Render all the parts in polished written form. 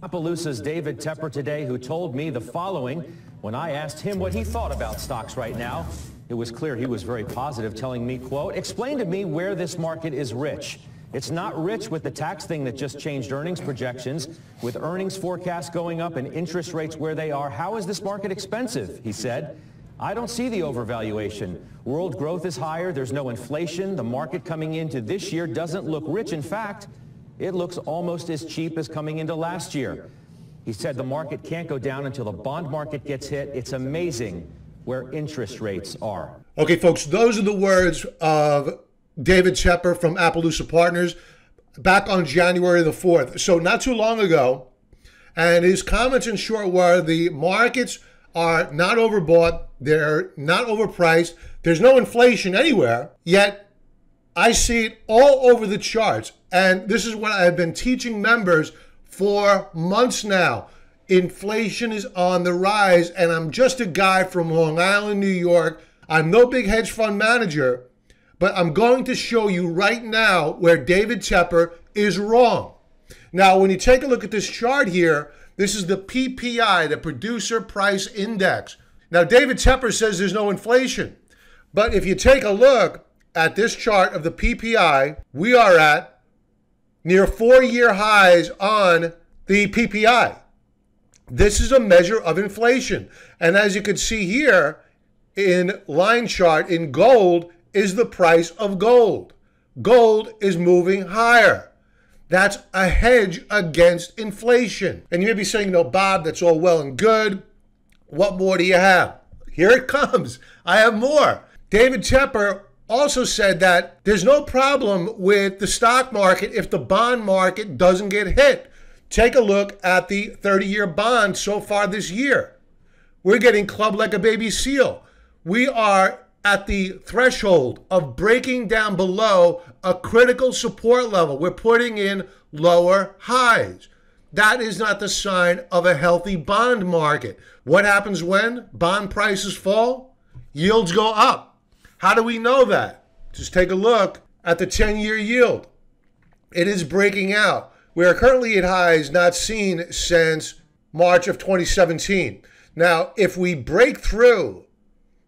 Appaloosa's David Tepper today, who told me the following when I asked him what he thought about stocks right now. It was clear he was very positive, telling me, quote, "Explain to me where this market is rich. It's not rich with the tax thing that just changed earnings projections. With earnings forecasts going up and interest rates where they are, how is this market expensive?" He said. "I don't see the overvaluation. World growth is higher. There's no inflation. The market coming into this year doesn't look rich. In fact, it looks almost as cheap as coming into last year." He said the market can't go down until the bond market gets hit. It's amazing where interest rates are. Okay, folks, those are the words of David Tepper from Appaloosa Partners back on January the 4th. So not too long ago. And his comments in short were the markets are not overbought. They're not overpriced. There's no inflation anywhere. Yet I see it all over the charts. And this is what I've been teaching members for months now. Inflation is on the rise, and I'm just a guy from Long Island, New York. I'm no big hedge fund manager, but I'm going to show you right now where David Tepper is wrong. Now, when you take a look at this chart here, this is the PPI, the Producer Price Index. Now, David Tepper says there's no inflation, but if you take a look at this chart of the PPI, we are at near 4-year highs on the PPI. This is a measure of inflation. And as you can see here in line chart in gold is the price of gold. Gold is moving higher. That's a hedge against inflation. And you may be saying, no, Bob, that's all well and good. What more do you have? Here it comes. I have more. David Tepper also said that there's no problem with the stock market if the bond market doesn't get hit. Take a look at the 30-year bond so far this year. We're getting clubbed like a baby seal. We are at the threshold of breaking down below a critical support level. We're putting in lower highs. That is not the sign of a healthy bond market. What happens when bond prices fall? Yields go up. How do we know that? Just take a look at the 10-year yield. It is breaking out. We are currently at highs not seen since March of 2017. Now, if we break through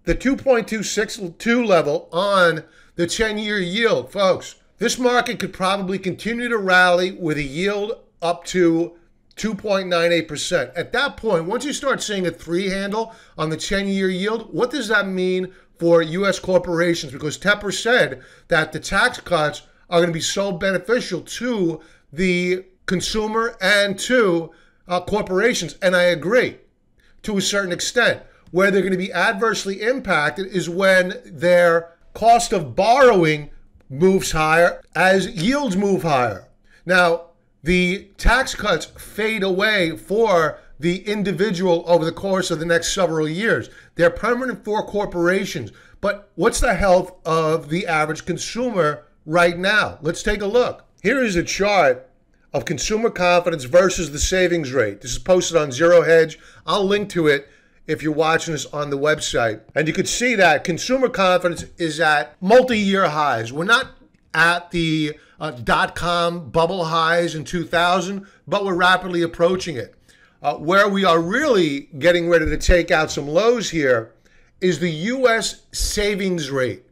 the 2.262 level on the 10-year yield, folks, this market could probably continue to rally with a yield up to 2.98%. At that point, once you start seeing a 3 handle on the 10-year yield, what does that mean for U.S. corporations? Because Tepper said that the tax cuts are going to be so beneficial to the consumer and to corporations. And I agree to a certain extent. Where they're going to be adversely impacted is when their cost of borrowing moves higher as yields move higher. Now, the tax cuts fade away for the individual over the course of the next several years. They're permanent for corporations. But what's the health of the average consumer right now? Let's take a look. Here is a chart of consumer confidence versus the savings rate. This is posted on Zero Hedge. I'll link to it if you're watching this on the website. And you can see that consumer confidence is at multi-year highs. We're not at the dot-com bubble highs in 2000, but we're rapidly approaching it. Where we are really getting ready to take out some lows here is the U.S. savings rate,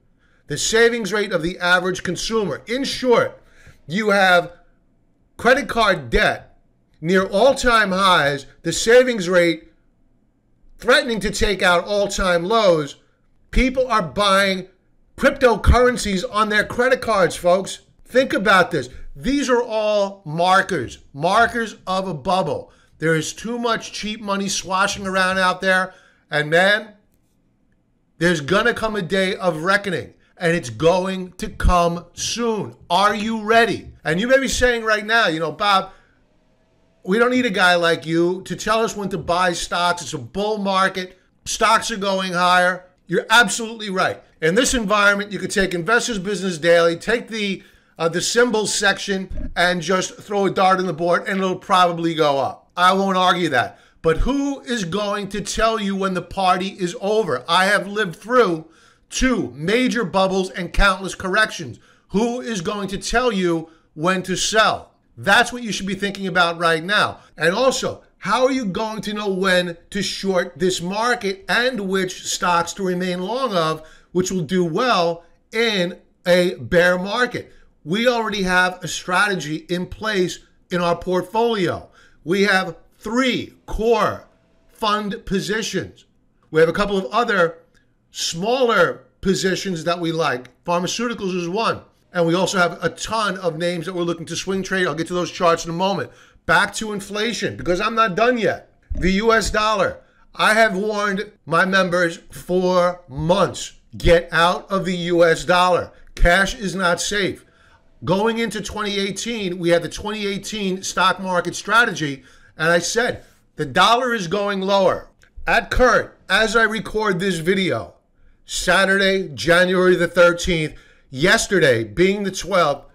the savings rate of the average consumer. In short, you have credit card debt near all-time highs, the savings rate threatening to take out all-time lows. People are buying cryptocurrencies on their credit cards, folks. Think about this. These are all markers of a bubble. There is too much cheap money swashing around out there. And man, there's going to come a day of reckoning. And it's going to come soon. Are you ready? And you may be saying right now, you know, Bob, we don't need a guy like you to tell us when to buy stocks. It's a bull market. Stocks are going higher. You're absolutely right. In this environment, you could take Investors Business Daily, take the symbols section, and just throw a dart on the board, and it'll probably go up. I won't argue that. But who is going to tell you when the party is over? I have lived through 2 major bubbles and countless corrections. Who is going to tell you when to sell? That's what you should be thinking about right now. And also, how are you going to know when to short this market and which stocks to remain long of, which will do well in a bear market? We already have a strategy in place in our portfolio. We have 3 core fund positions. We have a couple of other smaller positions that we like. Pharmaceuticals is one. And we also have a ton of names that we're looking to swing trade. I'll get to those charts in a moment. Back to inflation, because I'm not done yet. The US dollar. I have warned my members for months. Get out of the US dollar. Cash is not safe. Going into 2018, we had the 2018 stock market strategy, and I said, the dollar is going lower. At current, as I record this video, Saturday, January the 13th, yesterday being the 12th,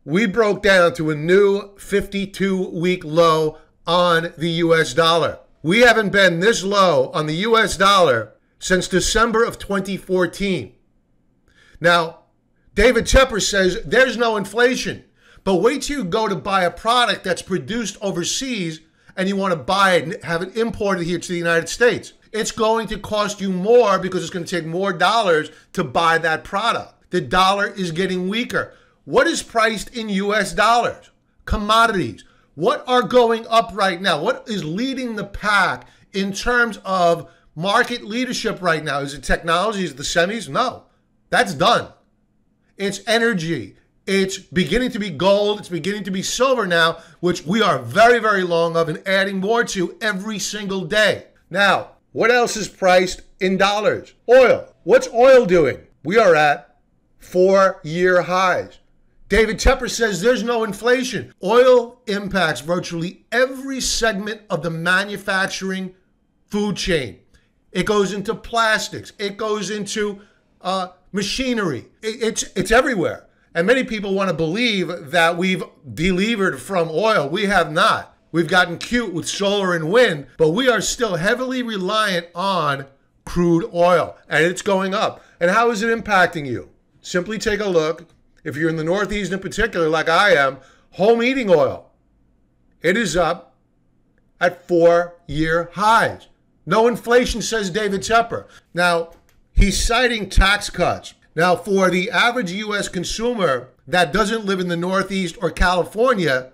we broke down to a new 52-week low on the US dollar. We haven't been this low on the US dollar since December of 2014. Now, David Tepper says there's no inflation, but wait till you go to buy a product that's produced overseas and you want to buy it and have it imported here to the United States. It's going to cost you more because it's going to take more dollars to buy that product. The dollar is getting weaker. What is priced in US dollars? Commodities. What are going up right now? What is leading the pack in terms of market leadership right now? Is it technology? Is it the semis? No, that's done. It's energy. It's beginning to be gold. It's beginning to be silver now, which we are very, very long of and adding more to every single day. Now, what else is priced in dollars? Oil. What's oil doing? We are at 4-year highs. David Tepper says there's no inflation. Oil impacts virtually every segment of the manufacturing food chain. It goes into plastics. It goes into machinery. It's everywhere. And many people want to believe that we've delevered from oil. We have not. We've gotten cute with solar and wind, but we are still heavily reliant on crude oil, and it's going up. And how is it impacting you? Simply take a look. If you're in the Northeast in particular, like I am, home heating oil, it is up at 4-year highs. No inflation, says David Tepper. Now, he's citing tax cuts. Now, for the average U.S. consumer that doesn't live in the Northeast or California,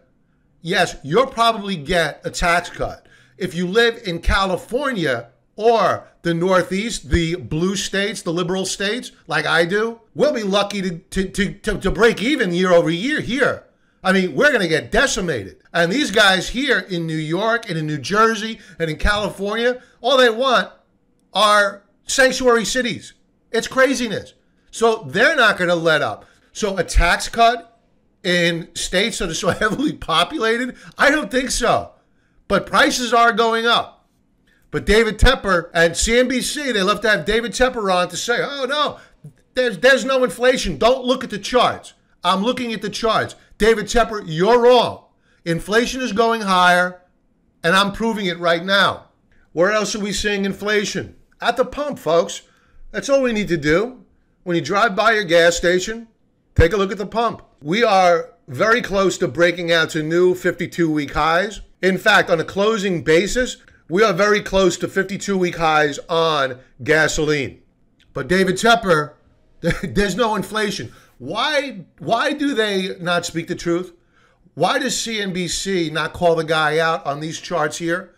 yes, you'll probably get a tax cut. If you live in California or the Northeast, the blue states, the liberal states, like I do, we'll be lucky to break even year over year here. I mean, we're going to get decimated. And these guys here in New York and in New Jersey and in California, all they want are sanctuary cities. It's craziness. So they're not going to let up. So a tax cut in states that are so heavily populated, I don't think so. But prices are going up. But David Tepper and CNBC, they love to have David Tepper on to say, oh, no, there's no inflation. Don't look at the charts. I'm looking at the charts. David Tepper, you're wrong. Inflation is going higher, and I'm proving it right now. Where else are we seeing inflation? At the pump, folks. That's all we need to do. When you drive by your gas station, take a look at the pump. We are very close to breaking out to new 52-week highs. In fact, on a closing basis, we are very close to 52-week highs on gasoline. But David Tepper, there's no inflation. Why do they not speak the truth? Why does CNBC not call the guy out on these charts here?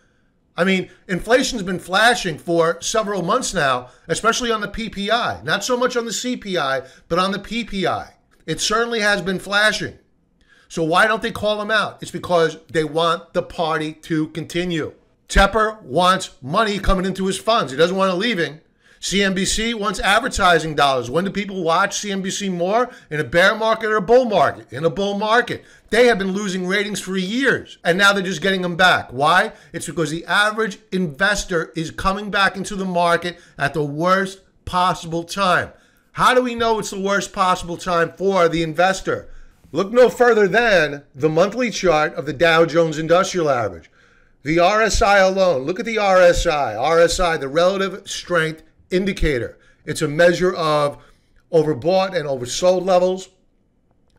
I mean, inflation's been flashing for several months now, especially on the PPI. Not so much on the CPI, but on the PPI. It certainly has been flashing. So why don't they call him out? It's because they want the party to continue. Tepper wants money coming into his funds. He doesn't want it leaving. CNBC wants advertising dollars. When do people watch CNBC more? In a bear market or a bull market? In a bull market. They have been losing ratings for years, and now they're just getting them back. Why? It's because the average investor is coming back into the market at the worst possible time. How do we know it's the worst possible time for the investor? Look no further than the monthly chart of the Dow Jones Industrial Average. The RSI alone, look at the RSI. RSI, the relative strength indicator. It's a measure of overbought and oversold levels.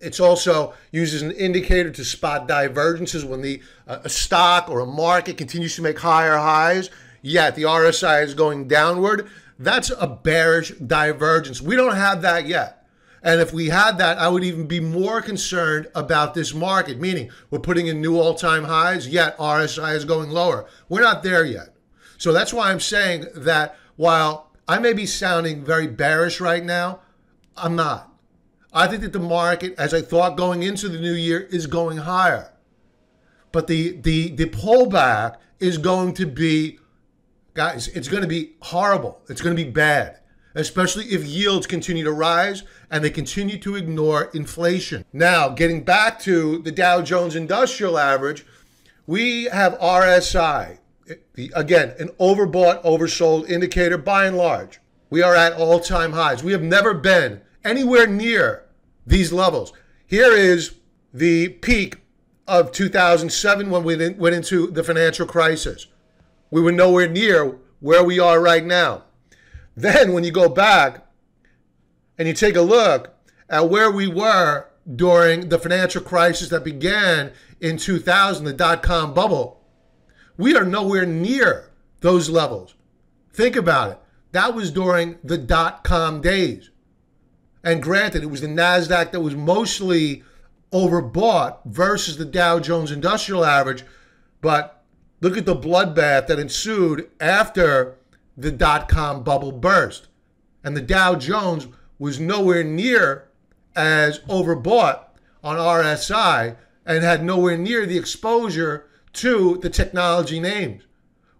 It's also used as an indicator to spot divergences when a stock or a market continues to make higher highs, yet the RSI is going downward. That's a bearish divergence. We don't have that yet. And if we had that, I would even be more concerned about this market, meaning we're putting in new all-time highs, yet RSI is going lower. We're not there yet. So that's why I'm saying that while I may be sounding very bearish right now, I'm not. I think that the market, as I thought going into the new year, is going higher. But the pullback is going to be, guys, it's going to be horrible. It's going to be bad, especially if yields continue to rise and they continue to ignore inflation. Now, getting back to the Dow Jones Industrial Average, we have RSI. Again, an overbought, oversold indicator by and large. We are at all-time highs. We have never been anywhere near these levels. Here is the peak of 2007 when we went into the financial crisis. We were nowhere near where we are right now. Then when you go back and you take a look at where we were during the financial crisis that began in 2000, the dot-com bubble, we are nowhere near those levels. Think about it. That was during the dot-com days. And granted, it was the NASDAQ that was mostly overbought versus the Dow Jones Industrial Average. But look at the bloodbath that ensued after the dot-com bubble burst. And the Dow Jones was nowhere near as overbought on RSI and had nowhere near the exposure to the technology names.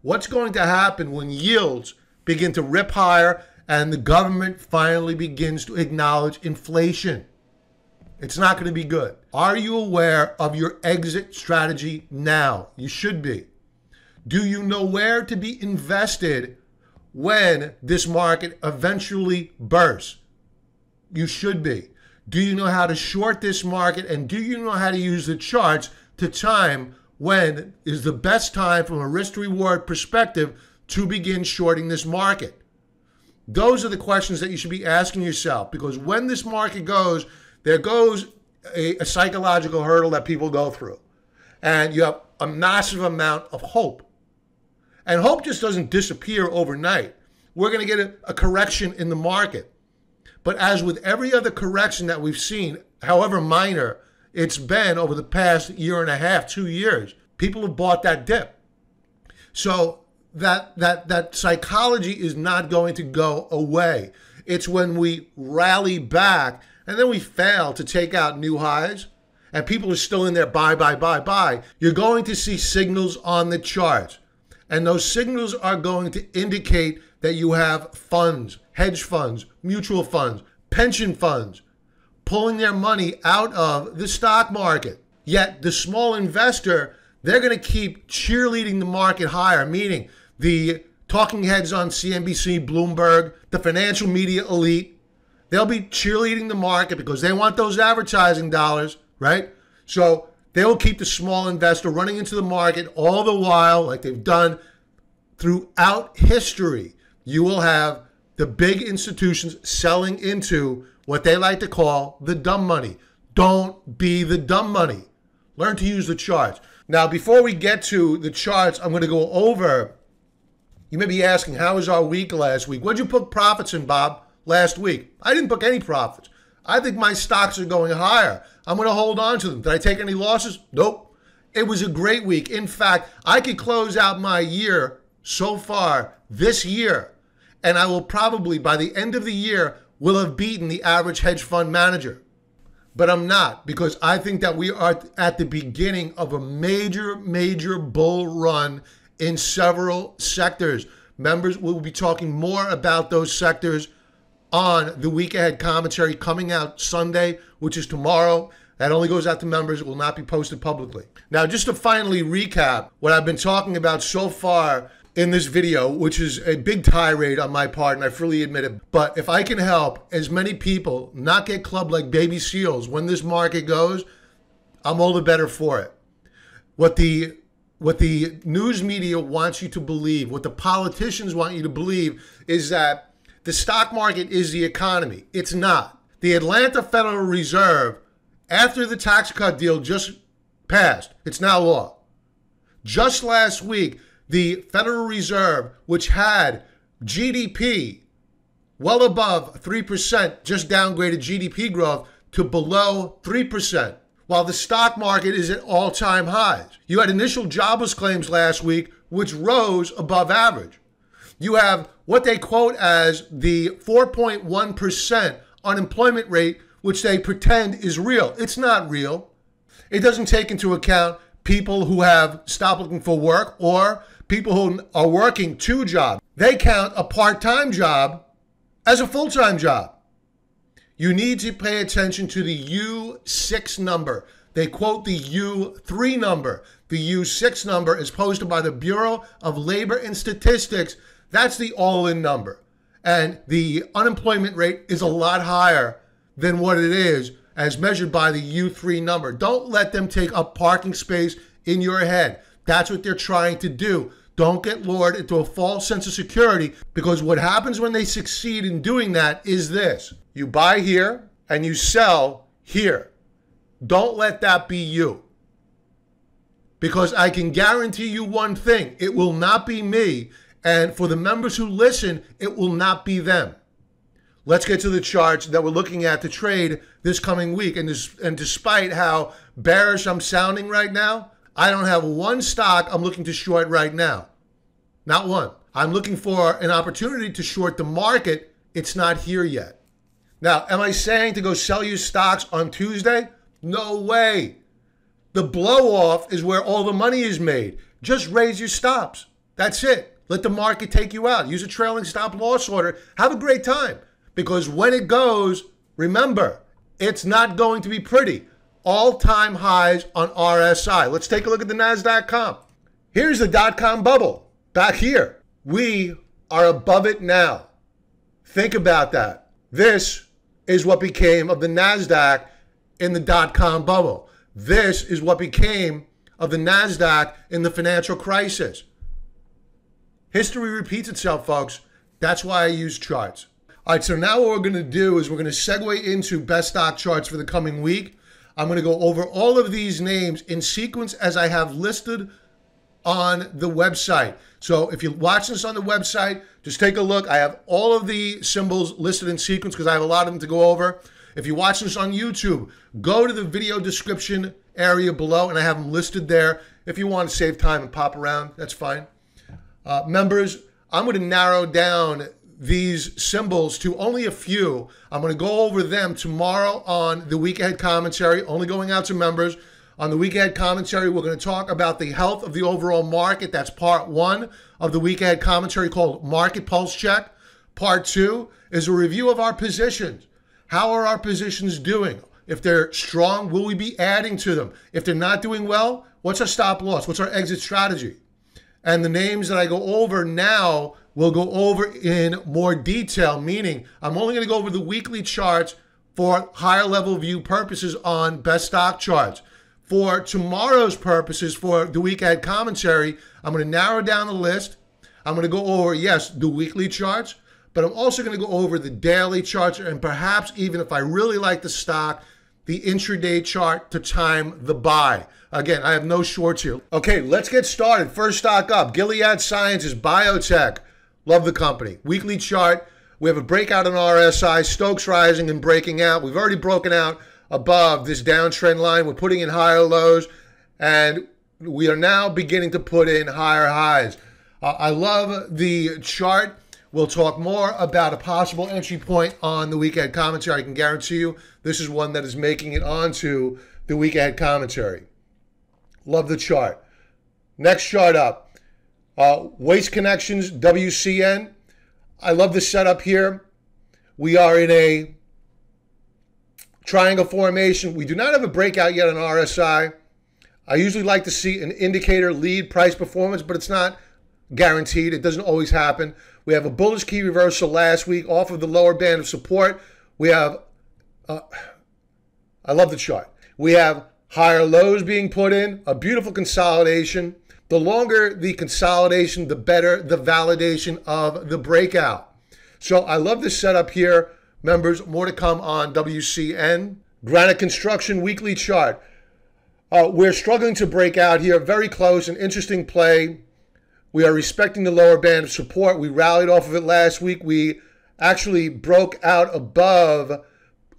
What's going to happen when yields begin to rip higher and the government finally begins to acknowledge inflation? It's not going to be good. Are you aware of your exit strategy now? You should be. Do you know where to be invested when this market eventually bursts? You should be. Do you know how to short this market, and do you know how to use the charts to time when is the best time from a risk-to-reward perspective to begin shorting this market? Those are the questions that you should be asking yourself, because when this market goes, there goes a psychological hurdle that people go through. And you have a massive amount of hope. And hope just doesn't disappear overnight. We're going to get a correction in the market. But as with every other correction that we've seen, however minor it's been over the past year and a half, 2 years, people have bought that dip. So that psychology is not going to go away. It's when we rally back and then we fail to take out new highs and people are still in there, buy. You're going to see signals on the charts. And those signals are going to indicate that you have funds, hedge funds, mutual funds, pension funds, pulling their money out of the stock market. Yet the small investor, they're going to keep cheerleading the market higher, meaning the talking heads on CNBC, Bloomberg, the financial media elite, they'll be cheerleading the market because they want those advertising dollars, right? So they will keep the small investor running into the market all the while, like they've done throughout history. You will have the big institutions selling into what they like to call the dumb money. Don't be the dumb money. Learn to use the charts. Now, before we get to the charts, I'm going to go over. You may be asking, how was our week last week? What'd you put profits in, Bob, last week? I didn't book any profits. I think my stocks are going higher. I'm going to hold on to them. Did I take any losses? Nope. It was a great week. In fact, I could close out my year so far this year, and I will probably, by the end of the year, will have beaten the average hedge fund manager. But I'm not, because I think that we are at the beginning of a major bull run in several sectors. Members will be talking more about those sectors on the week ahead commentary coming out Sunday, which is tomorrow. That only goes out to members. It will not be posted publicly. Now, just to finally recap what I've been talking about so far in this video, which is a big tirade on my part, and I freely admit it. But if I can help as many people not get clubbed like baby seals when this market goes, I'm all the better for it. What the news media wants you to believe, what the politicians want you to believe, is that the stock market is the economy. It's not. The Atlanta Federal Reserve after the tax cut deal just passed, it's now law. Just last week, the Federal Reserve, which had GDP well above 3%, just downgraded GDP growth to below 3%, while the stock market is at all-time highs. You had initial jobless claims last week, which rose above average. You have what they quote as the 4.1% unemployment rate, which they pretend is real. It's not real. It doesn't take into account people who have stopped looking for work or people who are working two jobs. They count a part-time job as a full-time job. You need to pay attention to the U6 number. They quote the U3 number. The U6 number is posted by the Bureau of Labor and Statistics. That's the all-in number. And the unemployment rate is a lot higher than what it is as measured by the U3 number. Don't let them take up parking space in your head. That's what they're trying to do. Don't get lured into a false sense of security, because what happens when they succeed in doing that is this. You buy here and you sell here. Don't let that be you. Because I can guarantee you one thing, it will not be me. And for the members who listen, it will not be them. Let's get to the charts that we're looking at to trade this coming week. And despite how bearish I'm sounding right now, I don't have one stock I'm looking to short right now. Not one. I'm looking for an opportunity to short the market. It's not here yet. Now, am I saying to go sell your stocks on Tuesday? No way. The blow-off is where all the money is made. Just raise your stops. That's it. Let the market take you out. Use a trailing stop loss order. Have a great time. Because when it goes, remember, it's not going to be pretty. All-time highs on RSI. Let's take a look at the NASDAQ comp. Here's the dot-com bubble. Back here. We are above it now. Think about that. This is what became of the NASDAQ in the dot-com bubble. This is what became of the NASDAQ in the financial crisis. History repeats itself, folks. That's why I use charts. All right, so now what we're going to do is we're going to segue into best stock charts for the coming week. I'm going to go over all of these names in sequence as I have listed on the website. So if you're watching this on the website, just take a look. I have all of the symbols listed in sequence because I have a lot of them to go over. If you're watching this on YouTube, go to the video description area below and I have them listed there. If you want to save time and pop around, that's fine. Members, I'm going to narrow down these symbols to only a few. I'm going to go over them tomorrow on the week ahead commentary, only going out to members. On the week ahead commentary, we're going to talk about the health of the overall market. That's part one of the week ahead commentary called Market Pulse Check. Part two is a review of our positions. How are our positions doing? If they're strong, will we be adding to them? If they're not doing well, what's our stop loss? What's our exit strategy? And the names that I go over now will go over in more detail, meaning I'm only going to go over the weekly charts for higher level view purposes on best stock charts. For tomorrow's purposes, for the week ahead commentary, I'm going to narrow down the list. I'm going to go over, yes, the weekly charts, but I'm also going to go over the daily charts and perhaps even if I really like the stock, the intraday chart to time the buy. Again, I have no shorts here. Okay, let's get started. First stock up, Gilead Sciences, biotech. Love the company. Weekly chart, we have a breakout in RSI, Stokes rising and breaking out. We've already broken out above this downtrend line. We're putting in higher lows, and we are now beginning to put in higher highs. I love the chart. We'll talk more about a possible entry point on the week ahead commentary. I can guarantee you this is one that is making it onto the week ahead commentary. Love the chart. Next chart up, Waste Connections, WCN. I love the setup here. We are in a triangle formation. We do not have a breakout yet on RSI. I usually like to see an indicator lead price performance, but it's not guaranteed. It doesn't always happen. We have a bullish key reversal last week off of the lower band of support. We have, I love the chart. We have higher lows being put in, a beautiful consolidation. The longer the consolidation, the better the validation of the breakout. So I love this setup here. Members, more to come on WCN, Granite Construction weekly chart. We're struggling to break out here. Very close, an interesting play. We are respecting the lower band of support. We rallied off of it last week. We actually broke out above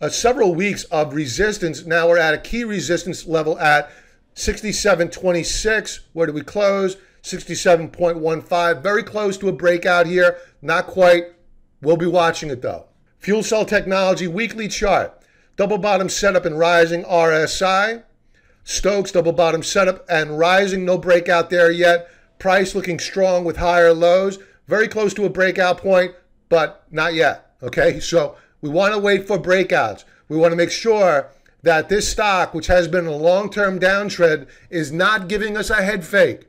several weeks of resistance. Now we're at a key resistance level at 67.26. Where did we close? 67.15. Very close to a breakout here. Not quite. We'll be watching it though. Fuel Cell Technology weekly chart. Double bottom setup and rising RSI. Stokes, double bottom setup and rising. No breakout there yet. Price looking strong with higher lows. Very close to a breakout point, but not yet. Okay, so we want to wait for breakouts. We want to make sure that this stock, which has been a long-term downtrend, is not giving us a head fake.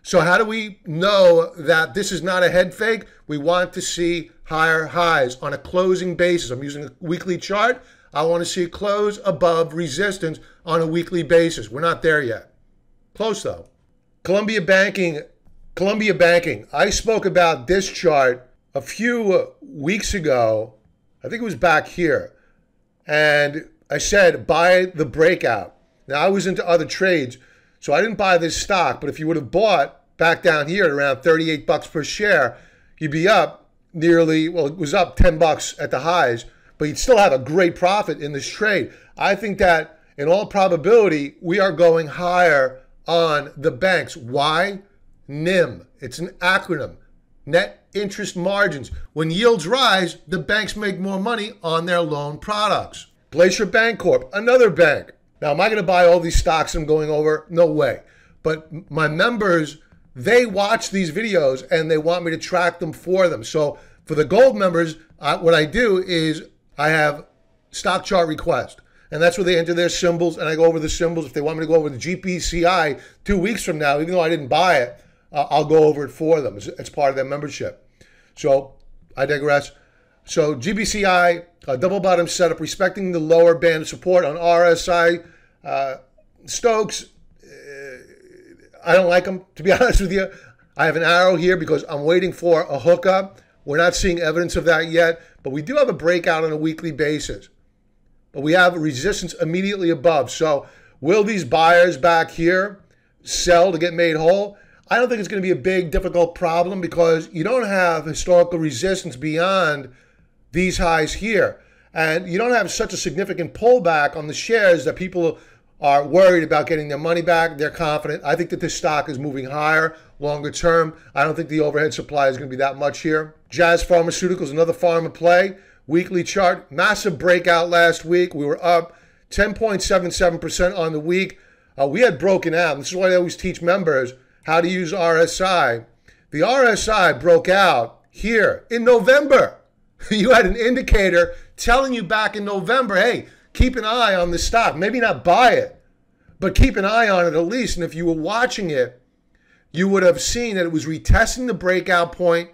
So how do we know that this is not a head fake? We want to see higher highs on a closing basis. I'm using a weekly chart. I want to see it close above resistance on a weekly basis. We're not there yet. Close though. Columbia Banking. I spoke about this chart a few weeks ago. I think it was back here. And I said, buy the breakout. Now I was into other trades, so I didn't buy this stock. But if you would have bought back down here at around 38 bucks per share, you'd be up nearly, well, it was up 10 bucks at the highs, but you'd still have a great profit in this trade. I think that in all probability, we are going higher on the banks. Why? NIM. It's an acronym. Net interest margins. When yields rise, the banks make more money on their loan products. Glacier Bancorp, another bank. Now, am I going to buy all these stocks I'm going over? No way. But my members, they watch these videos and they want me to track them for them. So for the gold members, what I do is I have stock chart request. And that's where they enter their symbols and I go over the symbols. If they want me to go over the GPCI 2 weeks from now, even though I didn't buy it, I'll go over it for them. It's part of their membership. So I digress. So GBCI, double bottom setup, respecting the lower band of support on RSI. Stokes, I don't like them, to be honest with you. I have an arrow here because I'm waiting for a hookup. We're not seeing evidence of that yet, but we do have a breakout on a weekly basis. But we have resistance immediately above. So will these buyers back here sell to get made whole? I don't think it's going to be a big, difficult problem because you don't have historical resistance beyond these highs here. And you don't have such a significant pullback on the shares that people are worried about getting their money back. They're confident. I think that this stock is moving higher longer term. I don't think the overhead supply is going to be that much here. Jazz Pharmaceuticals, another pharma play. Weekly chart, massive breakout last week. We were up 10.77% on the week. We had broken out. This is why I always teach members how to use RSI. The RSI broke out here in November. You had an indicator telling you back in November, hey, keep an eye on this stock. Maybe not buy it, but keep an eye on it at least. And if you were watching it, you would have seen that it was retesting the breakout point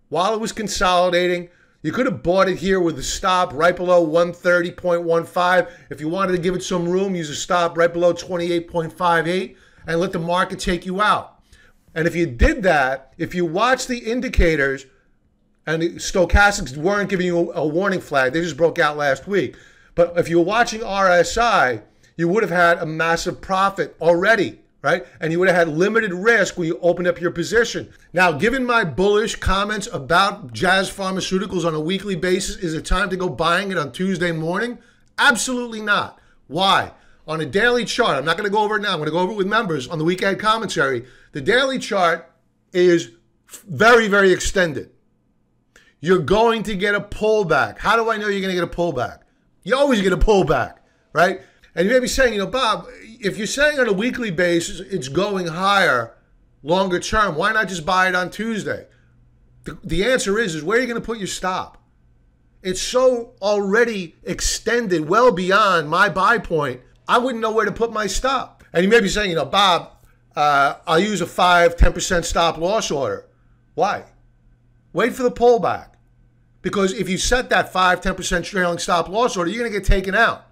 while it was consolidating. You could have bought it here with a stop right below 130.15. If you wanted to give it some room, use a stop right below 28.58 and let the market take you out. And if you did that, if you watch the indicators, and the stochastics weren't giving you a warning flag, they just broke out last week. But if you were watching RSI, you would have had a massive profit already, right? And you would have had limited risk when you opened up your position. Now, given my bullish comments about Jazz Pharmaceuticals on a weekly basis, is it time to go buying it on Tuesday morning? Absolutely not. Why? On a daily chart, I'm not going to go over it now. I'm going to go over it with members on the weekend commentary. The daily chart is very, very extended. You're going to get a pullback. How do I know you're going to get a pullback? You always get a pullback, right? And you may be saying, Bob, if you're saying on a weekly basis it's going higher longer term, why not just buy it on Tuesday? The answer is where are you going to put your stop? It's so already extended well beyond my buy point, I wouldn't know where to put my stop. And you may be saying, Bob, I'll use a 5-10% stop loss order. Why? Wait for the pullback. Because if you set that 5-10% trailing stop loss order, you're going to get taken out.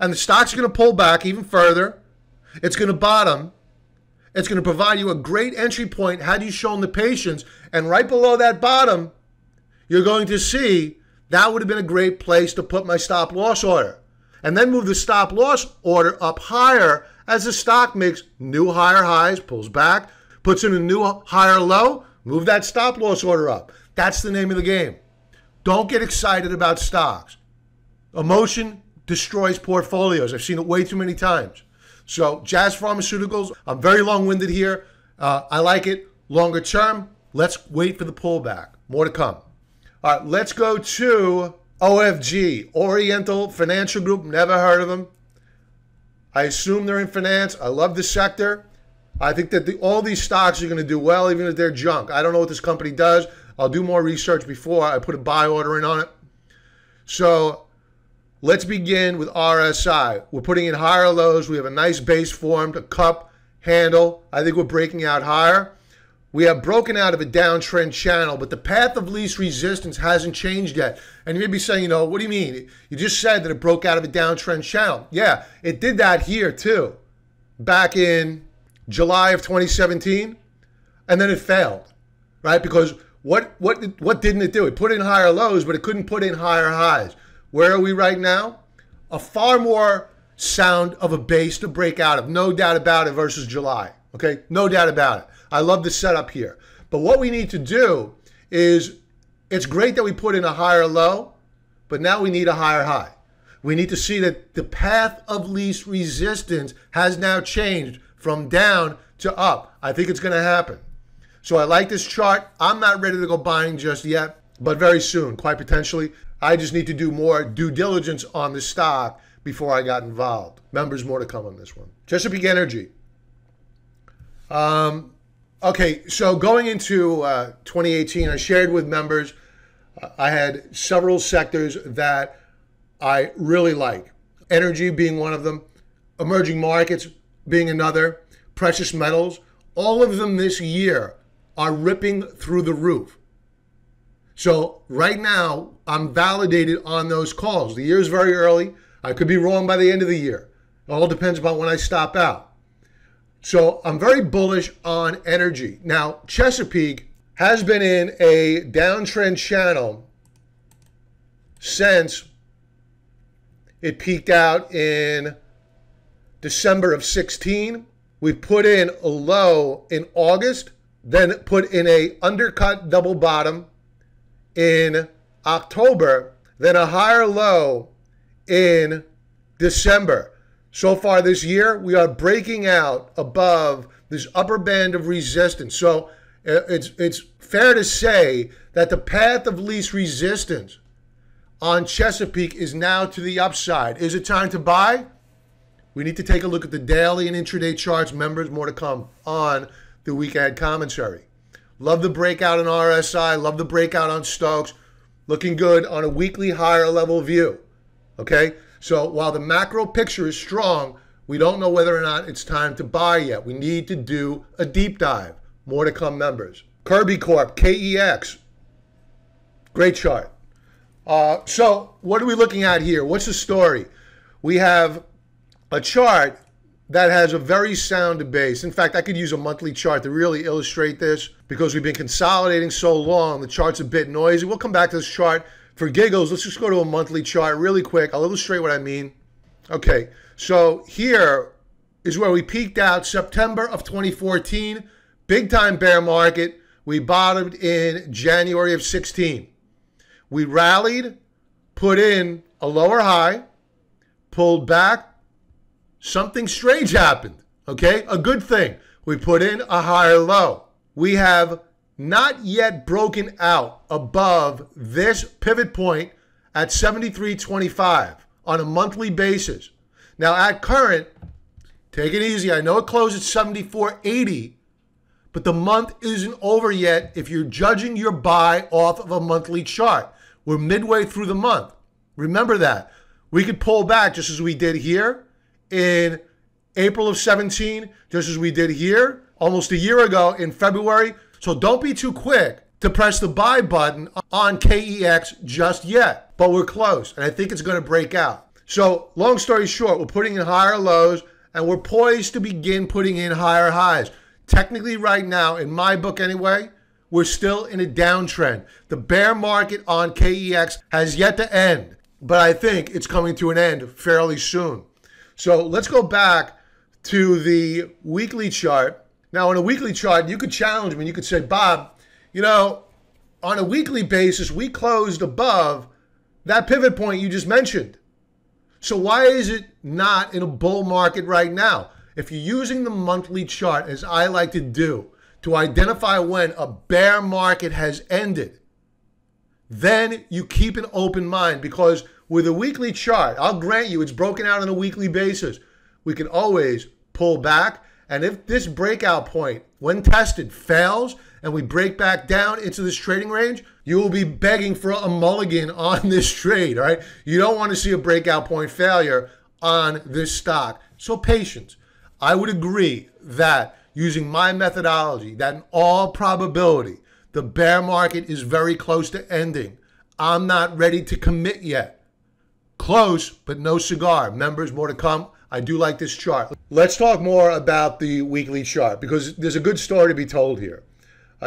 And the stock's going to pull back even further. It's going to bottom. It's going to provide you a great entry point had you shown the patience. And right below that bottom, you're going to see that would have been a great place to put my stop loss order. and then move the stop loss order up higher as the stock makes new higher highs, pulls back, puts in a new higher low, move that stop loss order up. That's the name of the game. Don't get excited about stocks. Emotion destroys portfolios. I've seen it way too many times. So Jazz Pharmaceuticals, I'm very long-winded here. I like it. Longer term, let's wait for the pullback. More to come. All right, let's go to OFG, Oriental Financial Group. Never heard of them. I assume they're in finance. I love the sector. I think that all these stocks are going to do well, even if they're junk. I don't know what this company does. I'll do more research before I put a buy order in on it. So let's begin with RSI. We're putting in higher lows. We have a nice base formed, a cup handle. I think we're breaking out higher. We have broken out of a downtrend channel, but the path of least resistance hasn't changed yet. And you may be saying, what do you mean? You just said that it broke out of a downtrend channel. Yeah, it did that here too, back in July of 2017, and then it failed, right? Because what didn't it do? It put in higher lows, but it couldn't put in higher highs. Where are we right now? A far more sound of a base to break out of, no doubt about it, versus July, okay? No doubt about it. I love the setup here. But what we need to do is, it's great that we put in a higher low, but now we need a higher high. We need to see that the path of least resistance has now changed from down to up. I think it's going to happen. So I like this chart. I'm not ready to go buying just yet, but very soon, quite potentially. I just need to do more due diligence on the stock before I got involved. Members, more to come on this one. Chesapeake Energy. Okay, so going into 2018, I shared with members, I had several sectors that I really like. Energy being one of them, emerging markets being another, precious metals. All of them this year are ripping through the roof. So right now, I'm validated on those calls. The year is very early. I could be wrong by the end of the year. It all depends about when I stop out. So I'm very bullish on energy. Now, Chesapeake has been in a downtrend channel since it peaked out in December of 16. We put in a low in August, then put in a undercut double bottom in October, then a higher low in December. So far this year, we are breaking out above this upper band of resistance. So it's fair to say that the path of least resistance on Chesapeake is now to the upside. Is it time to buy? We need to take a look at the daily and intraday charts. Members, more to come on the week ahead commentary. Love the breakout in RSI. Love the breakout on Stokes. Looking good on a weekly higher level view. Okay? So while the macro picture is strong, we don't know whether or not it's time to buy yet. We need to do a deep dive. More to come, members. Kirby Corp, KEX. Great chart. So what are we looking at here? What's the story? We have a chart that has a very sound base. In fact, I could use a monthly chart to really illustrate this because we've been consolidating so long. The chart's a bit noisy. We'll come back to this chart. For giggles, let's just go to a monthly chart really quick. I'll illustrate what I mean. Okay, so here is where we peaked out September of 2014. Big time bear market. We bottomed in January of 16. We rallied, put in a lower high, pulled back. Something strange happened, okay? A good thing. We put in a higher low. We have not yet broken out above this pivot point at 73.25 on a monthly basis. Now at current, take it easy. I know it closed at 74.80, but the month isn't over yet if you're judging your buy off of a monthly chart. We're midway through the month. Remember that. We could pull back just as we did here in April of 17, just as we did here almost a year ago in February. So don't be too quick to press the buy button on KEX just yet, but we're close, and I think it's going to break out. So long story short, we're putting in higher lows, and we're poised to begin putting in higher highs. Technically right now, in my book anyway, we're still in a downtrend. The bear market on KEX has yet to end. but I think it's coming to an end fairly soon. So let's go back to the weekly chart. Now, on a weekly chart, you could challenge me. You could say, Bob, you know, on a weekly basis, we closed above that pivot point you just mentioned. So why is it not in a bull market right now? If you're using the monthly chart, as I like to do, to identify when a bear market has ended, then you keep an open mind, because with a weekly chart, I'll grant you it's broken out on a weekly basis. We can always pull back. And if this breakout point, when tested, fails and we break back down into this trading range, you will be begging for a mulligan on this trade, all right? You don't want to see a breakout point failure on this stock. So patience. I would agree that using my methodology, that in all probability, the bear market is very close to ending. I'm not ready to commit yet. Close, but no cigar. Members, more to come. I do like this chart. Let's talk more about the weekly chart, because there's a good story to be told here.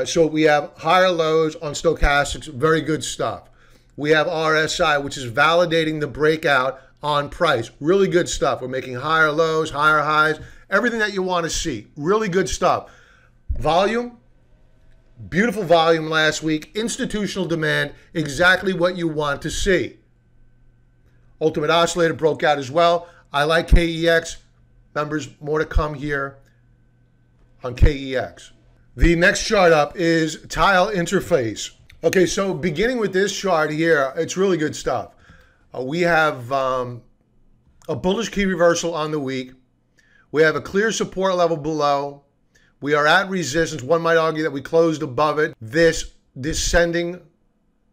So we have higher lows on stochastics, very good stuff. We have RSI, which is validating the breakout on price. Really good stuff. We're making higher lows, higher highs, everything that you want to see. Really good stuff. Volume, beautiful volume last week. Institutional demand, exactly what you want to see. Ultimate oscillator broke out as well. I like KEX. Members, more to come here on KEX. The next chart up is tile interface. Okay, so beginning with this chart here, it's really good stuff. We have a bullish key reversal on the week. We have a clear support level below. We are at resistance. One might argue that we closed above it. This descending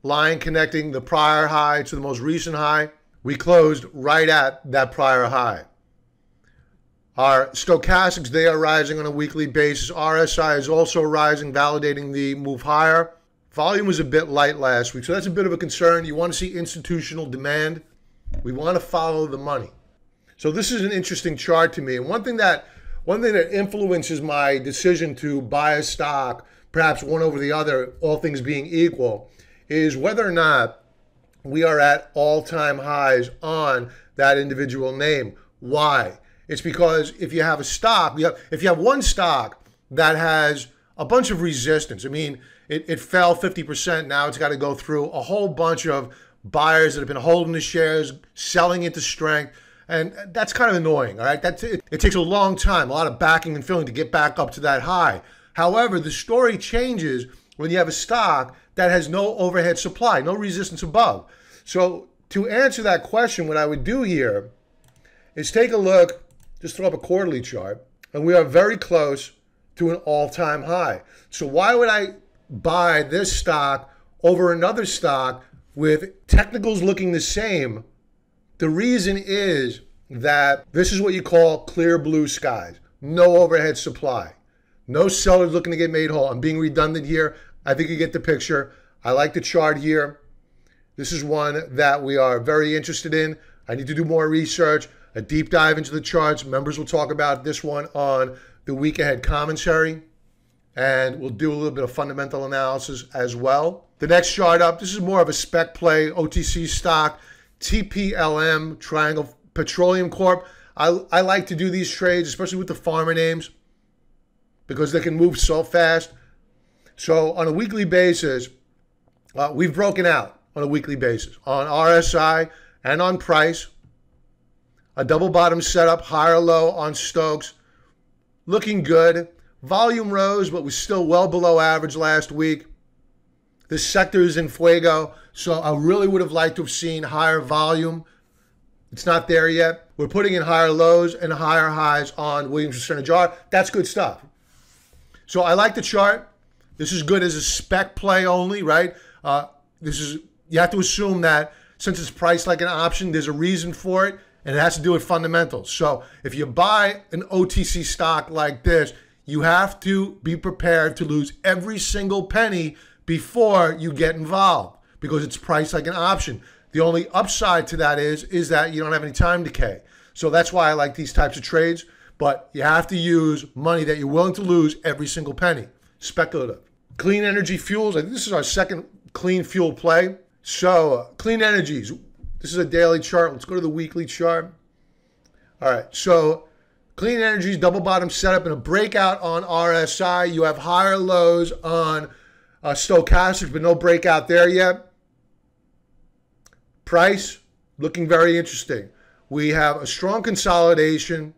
line connecting the prior high to the most recent high, we closed right at that prior high. Our stochastics, they are rising on a weekly basis. RSI is also rising, validating the move higher. Volume was a bit light last week, so that's a bit of a concern. You want to see institutional demand. We want to follow the money. So this is an interesting chart to me. And one thing that influences my decision to buy a stock, perhaps one over the other, all things being equal, is whether or not we are at all-time highs on that individual name. Why? It's because if you have a stock, if you have one stock that has a bunch of resistance, I mean, it fell 50%. Now it's got to go through a whole bunch of buyers that have been holding the shares, selling into strength, and that's kind of annoying, all right? It takes a long time, a lot of backing and filling to get back up to that high. However, the story changes when you have a stock that has no overhead supply, no resistance above. So to answer that question, what I would do here is take a look, just throw up a quarterly chart, and we are very close to an all-time high. So why would I buy this stock over another stock with technicals looking the same? The reason is that this is what you call clear blue skies. No overhead supply. No sellers looking to get made whole. I'm being redundant here. I think you get the picture. I like the chart here. This is one that we are very interested in. I need to do more research, a deep dive into the charts. Members will talk about this one on the week ahead commentary, and we'll do a little bit of fundamental analysis as well. The next chart up, this is more of a spec play, OTC stock, TPLM, Triangle Petroleum Corp. I like to do these trades, especially with the farmer names, because they can move so fast. So on a weekly basis, we've broken out on a weekly basis on RSI and on price. A double bottom setup, higher low on Stokes. Looking good. Volume rose, but was still well below average last week. This sector is in fuego, so I really would have liked to have seen higher volume. It's not there yet. We're putting in higher lows and higher highs on Williams percentage R. That's good stuff. So I like the chart. This is good as a spec play only, right? You have to assume that since it's priced like an option, there's a reason for it, and it has to do with fundamentals. So if you buy an OTC stock like this, you have to be prepared to lose every single penny before you get involved, because it's priced like an option. The only upside to that is that you don't have any time decay. So that's why I like these types of trades, but you have to use money that you're willing to lose every single penny. Speculative. Clean energy fuels, I think this is our second clean fuel play. So clean energies, This is a daily chart. Let's go to the weekly chart. All right, so clean energy's double bottom setup and a breakout on RSI. You have higher lows on stochastics, but no breakout there yet. Price looking very interesting. We have a strong consolidation,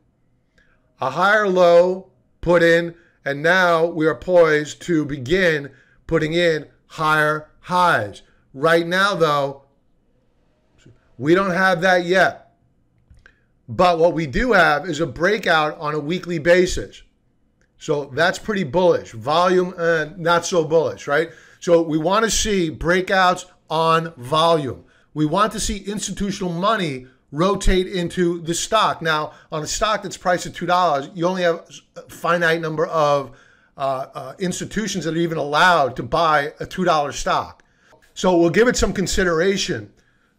a higher low put in, and now we are poised to begin putting in higher highs. Right now, though, we don't have that yet. But what we do have is a breakout on a weekly basis. So that's pretty bullish. Volume, not so bullish, right? So we want to see breakouts on volume. We want to see institutional money rotate into the stock. Now, on a stock that's priced at $2, you only have a finite number of institutions that are even allowed to buy a $2 stock. So we'll give it some consideration.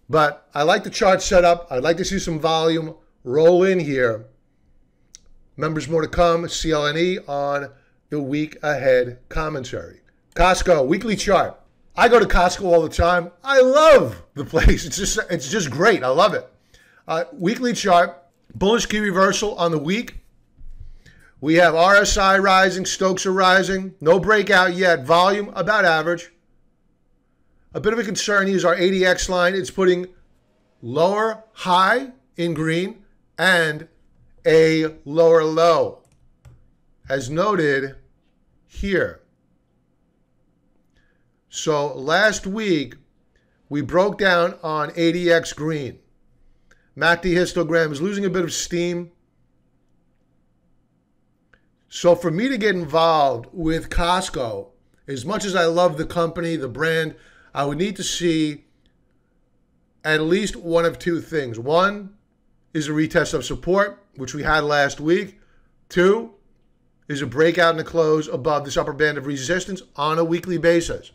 But I like the chart setup. I'd like to see some volume roll in here. Members more to come. CLNE on the week ahead commentary. Costco weekly chart. I go to Costco all the time. I love the place. It's just great. I love it. Weekly chart. Bullish key reversal on the week. We have RSI rising. Stokes are rising. No breakout yet. Volume about average. A bit of a concern here is our ADX line. It's putting lower high in green and a lower low, as noted here. So last week, we broke down on ADX green. MACD histogram is losing a bit of steam. So for me to get involved with Costco, as much as I love the company, the brand, I would need to see at least one of two things. One is a retest of support, which we had last week. Two is a breakout in the close above this upper band of resistance on a weekly basis.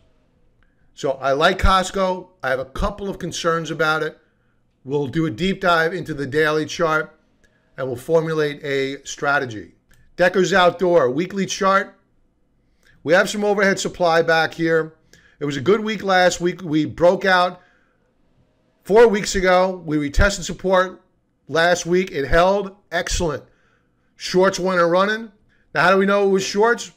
So I like Costco. I have a couple of concerns about it. We'll do a deep dive into the daily chart and we'll formulate a strategy. Deckers Outdoor, weekly chart. We have some overhead supply back here. It was a good week last week. We broke out 4 weeks ago. We retested support last week. It held. Excellent. Shorts went and running. Now, how do we know it was shorts?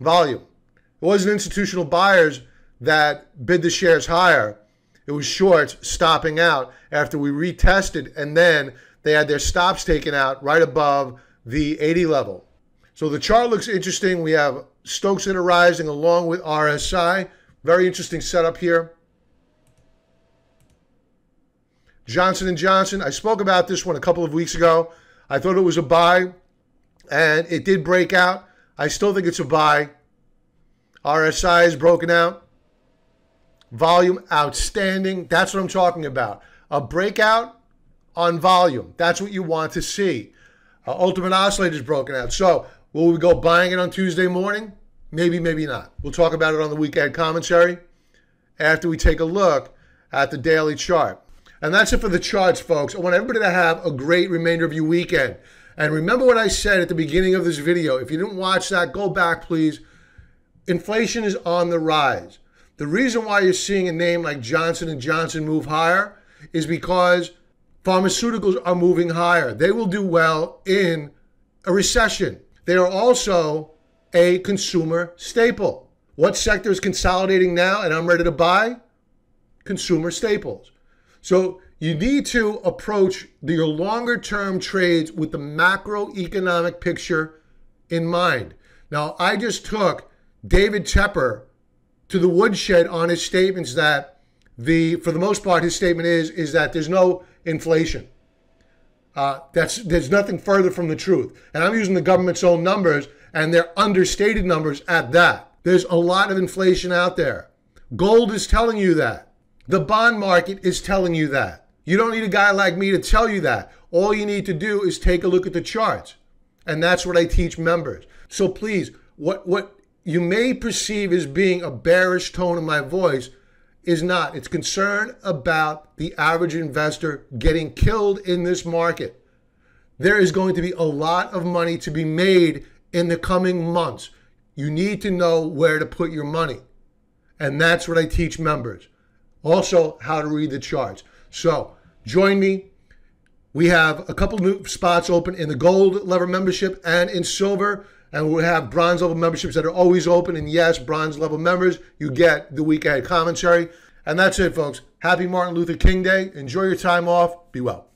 Volume. It wasn't institutional buyers that bid the shares higher. It was shorts stopping out after we retested, and then they had their stops taken out right above the 80 level. So the chart looks interesting. We have Stokes that are rising along with RSI. Very interesting setup here. Johnson & Johnson. I spoke about this one a couple of weeks ago. I thought it was a buy, and it did break out. I still think it's a buy. RSI is broken out. Volume outstanding. That's what I'm talking about. A breakout on volume. That's what you want to see. Ultimate Oscillator is broken out. So will we go buying it on Tuesday morning? Maybe, maybe not. We'll talk about it on the weekend commentary after we take a look at the daily chart. And that's it for the charts, folks. I want everybody to have a great remainder of your weekend. And remember what I said at the beginning of this video. If you didn't watch that, go back, please. Inflation is on the rise. The reason why you're seeing a name like Johnson & Johnson move higher is because pharmaceuticals are moving higher. They will do well in a recession. They are also a consumer staple. What sector is consolidating now and I'm ready to buy? Consumer staples. So you need to approach your longer term trades with the macroeconomic picture in mind. Now, I just took David Tepper to the woodshed on his statements that for the most part, his statement is that there's no inflation. There's nothing further from the truth. And I'm using the government's own numbers, and they're understated numbers at that. There's a lot of inflation out there. Gold is telling you that. The bond market is telling you that. You don't need a guy like me to tell you that. All you need to do is take a look at the charts. And that's what I teach members. So please, what you may perceive as being a bearish tone in my voice is not. It's concern about the average investor getting killed in this market. There is going to be a lot of money to be made in the coming months. You need to know where to put your money. And that's what I teach members. Also, how to read the charts. So join me. We have a couple new spots open in the gold level membership and in silver. And we have bronze level memberships that are always open. And yes, bronze level members, you get the week ahead commentary. And that's it, folks. Happy Martin Luther King Day. Enjoy your time off. Be well.